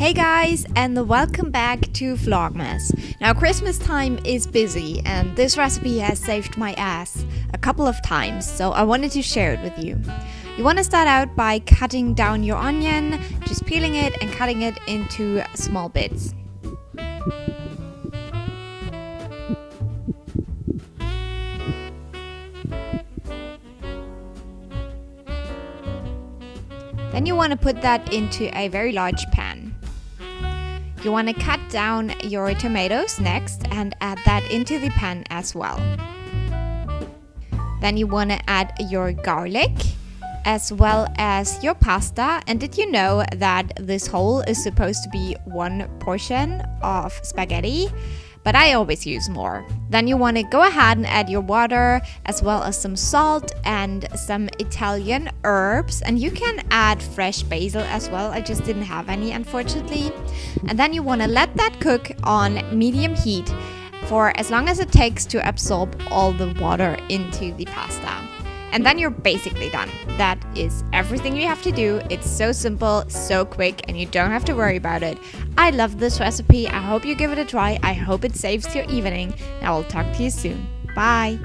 Hey guys, and welcome back to Vlogmas. Now Christmas time is busy and this recipe has saved my ass a couple of times, so I wanted to share it with you. You want to start out by cutting down your onion, just peeling it and cutting it into small bits. Then you want to put that into a very large pan. You want to cut down your tomatoes next and add that into the pan as well. Then you want to add your garlic as well as your pasta. And did you know that this whole is supposed to be one portion of spaghetti? But I always use more. Then you want to go ahead and add your water as well as some salt and some Italian herbs, and you can add fresh basil as well. I just didn't have any, unfortunately. And then you want to let that cook on medium heat for as long as it takes to absorb all the water into the pasta. And then you're basically done. That is everything you have to do. It's so simple, so quick, and you don't have to worry about it. I love this recipe. I hope you give it a try. I hope it saves your evening. And I will talk to you soon. Bye.